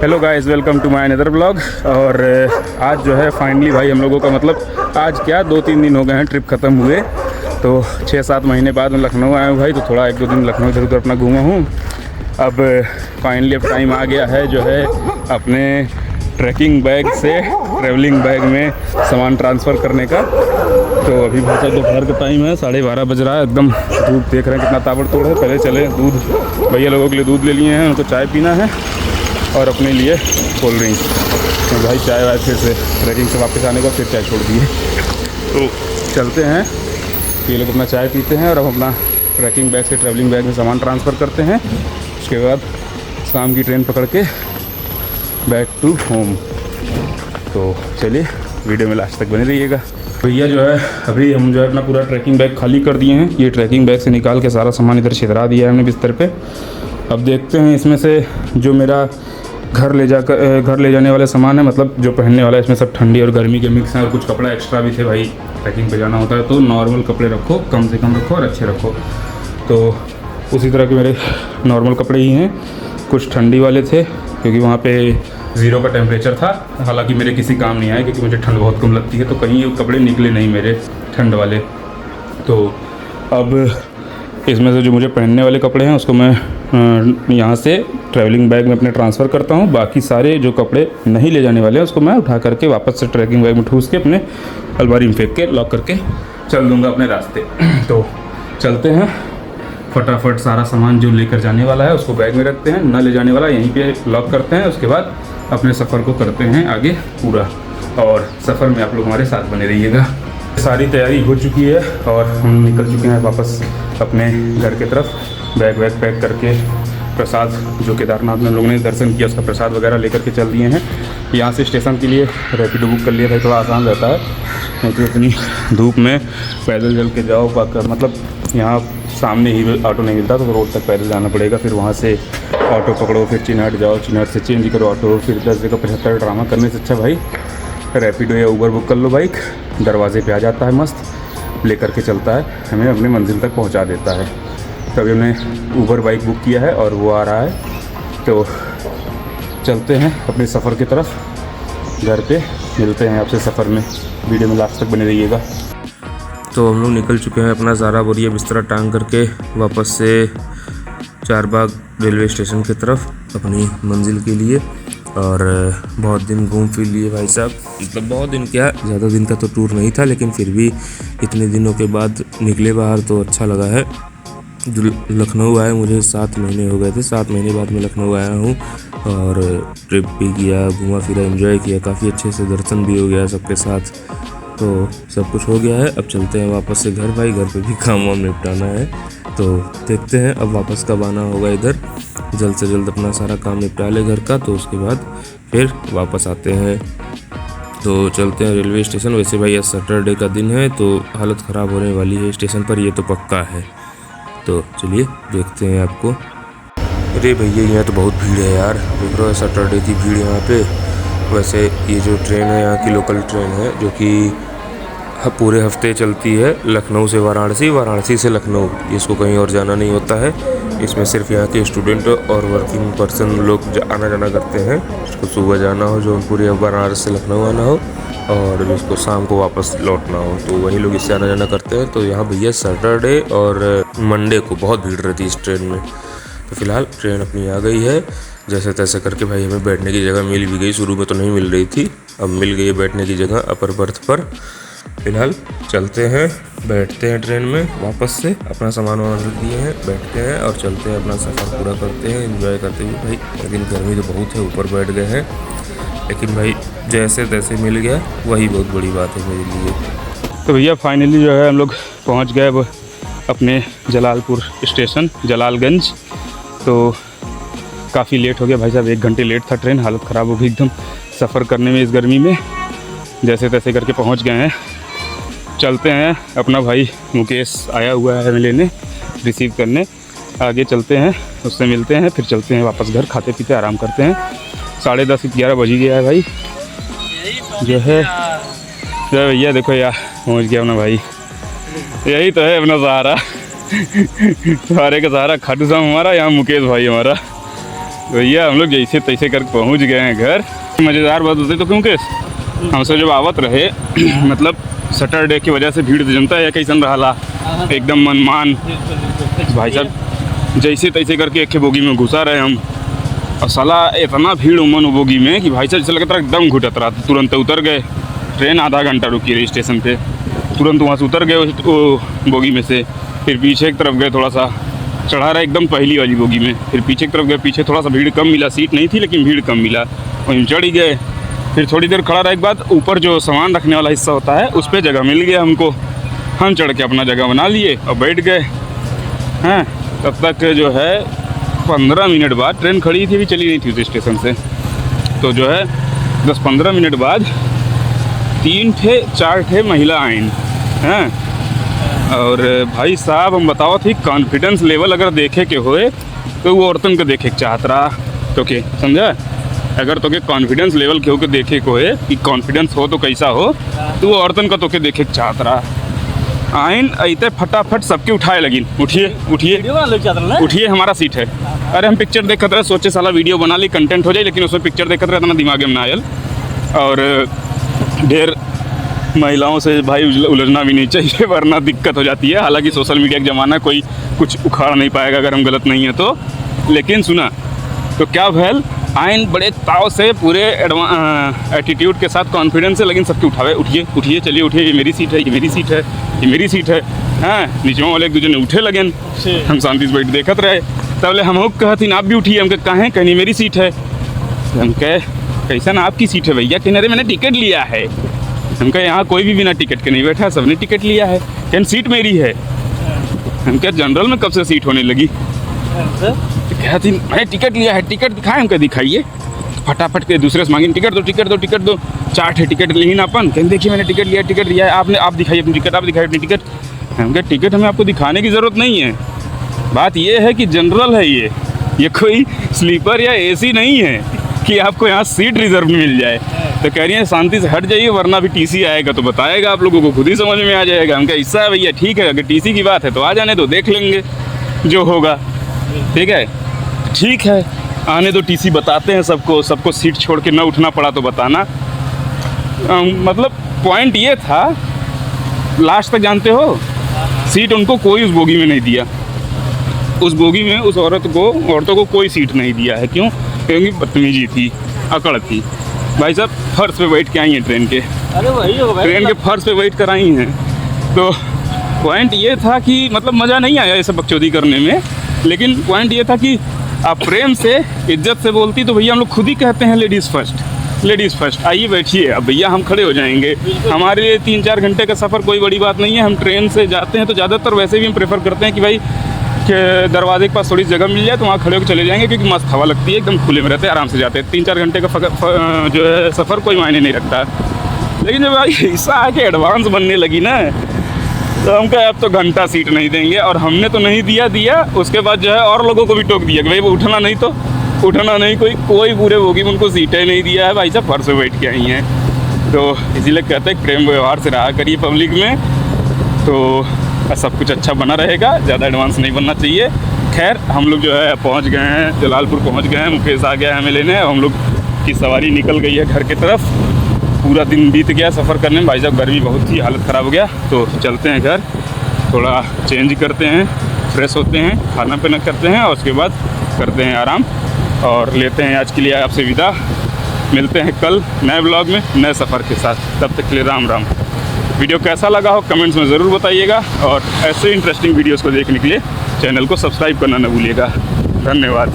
Hello guys, welcome to my another blog. और आज जो है फाइनली भाई हम लोगों का मतलब आज क्या 2-3 दिन हो गए हैं ट्रिप ख़त्म हुए। तो 6-7 महीने बाद मैं लखनऊ आया हूँ भाई, तो थोड़ा 1-2 दिन लखनऊ इधर उधर अपना घूमा हूँ। अब फाइनली अब टाइम आ गया है जो है अपने ट्रैकिंग बैग से ट्रैवलिंग बैग में सामान ट्रांसफ़र करने का। तो अभी भाई साहब दोपहर का टाइम है, 12:30 बज रहा है। एकदम धूप देख रहे हैं कितना ताबड़तोड़ है। पहले चले दूध, भैया लोगों के लिए दूध ले लिए हैं, उनको चाय पीना है और अपने लिए कोल्ड ड्रिंक। तो भाई चाय वाय फिर से ट्रैकिंग से वापस आने का फिर चाय छोड़ दिए। तो चलते हैं, ये लोग अपना चाय पीते हैं और अब अपना ट्रैकिंग बैग से ट्रैवलिंग बैग में सामान ट्रांसफ़र करते हैं। उसके बाद शाम की ट्रेन पकड़ के बैक टू होम। तो चलिए वीडियो में लास्ट तक बने रहिएगा। भैया जो है अभी हम जो है अपना पूरा ट्रैकिंग बैग खाली कर दिए हैं। ये ट्रैकिंग बैग से निकाल के सारा सामान इधर छितरा दिया है हमने बिस्तर पे। अब देखते हैं इसमें से जो मेरा घर ले जाने वाले सामान है, मतलब जो पहनने वाला है, इसमें सब ठंडी और गर्मी के मिक्स हैं और कुछ कपड़ा एक्स्ट्रा भी थे। भाई ट्रैकिंग पे जाना होता है तो नॉर्मल कपड़े रखो, कम से कम रखो और अच्छे रखो। तो उसी तरह के मेरे नॉर्मल कपड़े ही हैं, कुछ ठंडी वाले थे क्योंकि वहाँ पे 0 का टेम्परेचर था। हालांकि मेरे किसी काम नहीं आए क्योंकि मुझे ठंड बहुत कम लगती है, तो कहीं ये कपड़े निकले नहीं मेरे ठंड वाले। तो अब इसमें से जो मुझे पहनने वाले कपड़े हैं उसको मैं यहाँ से ट्रैवलिंग बैग में अपने ट्रांसफ़र करता हूँ। बाकी सारे जो कपड़े नहीं ले जाने वाले हैं उसको मैं उठा करके वापस से ट्रैकिंग बैग में ठूस के अपने अलमारी में फेंक के लॉक करके चल दूँगा अपने रास्ते। तो चलते हैं, फटाफट सारा सामान जो लेकर जाने वाला है उसको बैग में रखते हैं, न ले जाने वाला यहीं पे लॉक करते हैं। उसके बाद अपने सफ़र को करते हैं आगे पूरा, और सफ़र में आप लोग हमारे साथ बने रहिएगा। सारी तैयारी हो चुकी है और हम निकल चुके हैं वापस अपने घर की तरफ। बैग वैग पैक करके प्रसाद जो केदारनाथ में हम लोगों ने दर्शन किया उसका प्रसाद वगैरह लेकर के चल दिए हैं। यहाँ से स्टेशन के लिए रैपिडो बुक कर लिया था, थोड़ा आसान रहता है, नहीं तो इतनी धूप में पैदल चल के जाओ मतलब यहाँ सामने ही ऑटो नहीं मिलता तो रोड तक पैदल जाना पड़ेगा। फिर वहाँ से ऑटो पकड़ो, फिर चिन्हट जाओ, चिन्हट से चेंज करो ऑटो, फिर 10 जगह 75 ड्रामा करने से अच्छा भाई रैपिडो या ऊबर बुक कर लो। बाइक दरवाजे पे आ जाता है, मस्त लेकर के चलता है, हमें अपनी मंजिल तक पहुंचा देता है। तो अभी हमने ऊबर बाइक बुक किया है और वो आ रहा है। तो चलते हैं अपने सफ़र की तरफ, घर पे मिलते हैं आपसे सफ़र में। वीडियो में लास्ट तक बने रहिएगा। तो हम लोग निकल चुके हैं अपना सारा बोरिया बिस्तरा टांग करके वापस से चारबाग रेलवे स्टेशन की तरफ अपनी मंजिल के लिए। और बहुत दिन घूम फिर लिए भाई साहब, मतलब बहुत दिन क्या, ज़्यादा दिन का तो टूर नहीं था, लेकिन फिर भी इतने दिनों के बाद निकले बाहर तो अच्छा लगा है। जो लखनऊ आए मुझे 7 महीने हो गए थे, 7 महीने बाद मैं लखनऊ आया हूँ और ट्रिप भी किया, घूमा फिरा, एंजॉय किया, काफ़ी अच्छे से दर्शन भी हो गया सबके साथ। तो सब कुछ हो गया है, अब चलते हैं वापस से घर। भाई घर पे भी काम वाम निपटाना है, तो देखते हैं अब वापस कब आना होगा इधर। जल्द से जल्द अपना सारा काम निपटा ले घर का, तो उसके बाद फिर वापस आते हैं। तो चलते हैं रेलवे स्टेशन। वैसे भाई आज सैटरडे का दिन है तो हालत ख़राब होने वाली है स्टेशन पर, ये तो पक्का है। तो चलिए देखते हैं आपको। अरे भैया यहाँ तो बहुत भीड़ है यार, देख रहे हो सैटरडे की भीड़ यहाँ पे। वैसे ये जो ट्रेन है यहाँ की लोकल ट्रेन है जो कि पूरे हफ्ते चलती है, लखनऊ से वाराणसी, वाराणसी से लखनऊ, इसको कहीं और जाना नहीं होता है। इसमें सिर्फ यहाँ के स्टूडेंट और वर्किंग पर्सन लोग आना जाना करते हैं। जिसको सुबह जाना हो जौनपुर या बनारस से लखनऊ आना हो, और जिसको शाम को वापस लौटना हो, तो वही लोग इससे आना जाना करते हैं। तो यहाँ भैया सैटरडे और मंडे को बहुत भीड़ रहती है इस ट्रेन में। तो फिलहाल ट्रेन अपनी आ गई है, जैसे तैसे करके भाई हमें बैठने की जगह मिल भी गई। शुरू में तो नहीं मिल रही थी, अब मिल गई है बैठने की जगह अपर बर्थ पर। फिलहाल चलते हैं, बैठते हैं ट्रेन में, वापस से अपना सामान वामान रख दिए हैं, बैठते हैं और चलते हैं, अपना सफ़र पूरा करते हैं, एंजॉय करते हुए। भाई लेकिन गर्मी तो बहुत है, ऊपर बैठ गए हैं, लेकिन भाई जैसे तैसे मिल गया वही बहुत बड़ी बात है मेरे लिए। तो भैया फाइनली जो है हम लोग पहुँच गए अब अपने जलालपुर स्टेशन, जलालगंज। तो काफ़ी लेट हो गया भाई साहब, 1 घंटे लेट था ट्रेन, हालत ख़राब हो गई एकदम सफ़र करने में इस गर्मी में। जैसे तैसे करके पहुंच गए हैं। चलते हैं, अपना भाई मुकेश आया हुआ है हमें लेने, रिसीव करने। आगे चलते हैं, उससे मिलते हैं, फिर चलते हैं वापस घर, खाते पीते आराम करते हैं। 10:30-11 बज ही गया है भाई जो है। भैया देखो यार पहुँच गया अपना भाई, यही तो है अपना सहारा। सहारे का सहारा खाटू श्याम हमारा, यहाँ मुकेश भाई हमारा। भैया हम लोग जैसे तैसे कर पहुंच गए हैं घर। मज़ेदार बात होती तो क्योंकि हमसे जब आवत रहे मतलब सैटरडे की वजह से भीड़ जनता है कैसन रहा एकदम मनमान। भाई साहब जैसे तैसे करके एक बोगी में घुसा रहे हम और साला इतना भीड़ उमन वो बोगी में कि भाई साहब जैसे लगता एकदम घुटत रहा। तुरंत उतर गए, ट्रेन आधा घंटा रुकी रही स्टेशन पे, तुरंत वहाँ से उतर गए वो बोगी में से। फिर पीछे की तरफ गए, थोड़ा सा चढ़ा रहा एकदम पहली वाली बोगी में। फिर पीछे की तरफ गए, पीछे थोड़ा सा भीड़ कम मिला, सीट नहीं थी लेकिन भीड़ कम मिला, वहीं चढ़ ही गए। फिर थोड़ी देर खड़ा रहे के बाद ऊपर जो सामान रखने वाला हिस्सा होता है उस पर जगह मिल गया हमको। हम चढ़ के अपना जगह बना लिए और बैठ गए हैं। तब तक जो है 15 मिनट बाद ट्रेन खड़ी थी, अभी चली नहीं थी उस स्टेशन से। तो जो है 10-15 मिनट बाद 3-4 ठे महिला आइन हैं। और भाई साहब हम बताओ थी कॉन्फिडेंस लेवल अगर देखे के होए तो वो औरतन को देखे के चाहत रहा तो के समझा। अगर तो के कॉन्फिडेंस लेवल के होके देखे को है कि कॉन्फिडेंस हो तो कैसा हो, तो वो औरतन का तो के देखे के चाहत रहा। आइन ऐते फटाफट सबके उठाए लगी, उठिए उठिए उठिए हमारा सीट है। अरे हम पिक्चर देखते रहे, सोचे साला वीडियो बना ली कंटेंट हो जाए, लेकिन उसमें पिक्चर देखते रहे इतना दिमाग में ना आयल। और ढेर महिलाओं से भाई उलझना भी नहीं चाहिए वरना दिक्कत हो जाती है। हालांकि सोशल मीडिया का ज़माना, कोई कुछ उखाड़ नहीं पाएगा अगर हम गलत नहीं है तो। लेकिन सुना तो क्या भैल आइन बड़े ताव से पूरे एटीट्यूड के साथ कॉन्फिडेंस से लेकिन सबके उठावे, उठिए उठिए चलिए उठिए, ये मेरी सीट है, ये मेरी सीट है, ये मेरी सीट है। हाँ नीचे वाले एक दूसरे ने उठे लगन, हम शांति से बैठ देखत रहे। तब हम कहती आप भी उठिए, हम कहें कहीं मेरी सीट है। हम कहे कैसा ना आपकी सीट है भैया, कहने अरे मैंने टिकट लिया है। हम कहे यहाँ कोई भी बिना टिकट के नहीं बैठा, सबने टिकट लिया है। कहन सीट मेरी है। हम कहे जनरल में कब से सीट होने लगी। कहती मैंने टिकट लिया है, टिकट दिखाएं। हम कहे दिखाइए। फटाफट के दूसरे से मांगे टिकट दो टिकट दो टिकट दो। 4 ठे टिकट ली ना अपन। कहते देखिए मैंने टिकट लिया है, आपने आप दिखाइए अपनी टिकट, आप दिखाइए अपनी टिकट। हम कहे टिकट हमें आपको दिखाने की ज़रूरत नहीं है। बात ये है कि जनरल है ये कोई स्लीपर या एसी नहीं है कि आपको यहाँ सीट रिजर्व मिल जाए। तो कह रही है शांति से हट जाइए वरना भी टीसी आएगा तो बताएगा, आप लोगों को खुद ही समझ में आ जाएगा। हम कहा ऐसा है भैया, ठीक है अगर टीसी की बात है तो आ जाने दो, देख लेंगे जो होगा। ठीक है ठीक है आने दो, टीसी बताते हैं सबको सीट छोड़ के ना उठना पड़ा तो बताना। मतलब पॉइंट ये था, लास्ट तक जानते हो सीट उनको कोई उस बोगी में नहीं दिया। उस बोगी में उस औरतों को कोई सीट नहीं दिया है। क्यों? क्योंकि बदतमीजी थी, अकड़ थी। भाई साहब फर्श पे बैठ के आई हैं ट्रेन के, ट्रेन के फर्श पे बैठ कर आई हैं। तो पॉइंट ये था कि मतलब मज़ा नहीं आया ये सब बकचोदी करने में, लेकिन पॉइंट ये था कि आप प्रेम से इज्जत से बोलती तो भैया हम लोग खुद ही कहते हैं लेडीज़ फर्स्ट, लेडीज़ फर्स्ट। आइए बैठिए, अब भैया हम खड़े हो जाएंगे। हमारे लिए 3-4 घंटे का सफ़र कोई बड़ी बात नहीं है। हम ट्रेन से जाते हैं तो ज़्यादातर वैसे भी हम प्रेफर करते हैं कि भाई के दरवाजे के पास थोड़ी जगह मिल जाए तो वहाँ खड़े होकर चले जाएंगे, क्योंकि मस्त हवा लगती है, एकदम खुले में रहते हैं, आराम से जाते हैं। 3-4 घंटे का जो है सफ़र कोई मायने नहीं रखता। लेकिन जब भाई ऐसा आके एडवांस बनने लगी ना, तो हम कहे अब तो घंटा सीट नहीं देंगे। और हमने तो नहीं दिया। उसके बाद जो है और लोगों को भी टोक दिया कि भाई वो उठना नहीं, तो उठना नहीं। कोई पूरे होगी उनको सीटें नहीं दिया है। भाई साहब फर्श पे बैठ के आई हैं। तो इसीलिए कहते हैं प्रेम व्यवहार से रहा करिए पब्लिक में, तो सब कुछ अच्छा बना रहेगा। ज़्यादा एडवांस नहीं बनना चाहिए। खैर हम लोग जो है पहुंच गए हैं, जलालपुर पहुंच गए हैं। मुकेश आ गया है हमें लेने, हम लोग की सवारी निकल गई है घर की तरफ। पूरा दिन बीत गया सफ़र करने में। भाई साहब गर्मी बहुत थी, हालत ख़राब हो गया। तो चलते हैं घर, थोड़ा चेंज करते हैं, फ्रेश होते हैं, खाना पीना करते हैं और उसके बाद करते हैं आराम और लेते हैं आज के लिए आपसे विदा। मिलते हैं कल नए ब्लॉग में नए सफ़र के साथ। तब तक के लिए राम राम। वीडियो कैसा लगा हो कमेंट्स में ज़रूर बताइएगा और ऐसे इंटरेस्टिंग वीडियोस को देखने के लिए चैनल को सब्सक्राइब करना न भूलिएगा। धन्यवाद।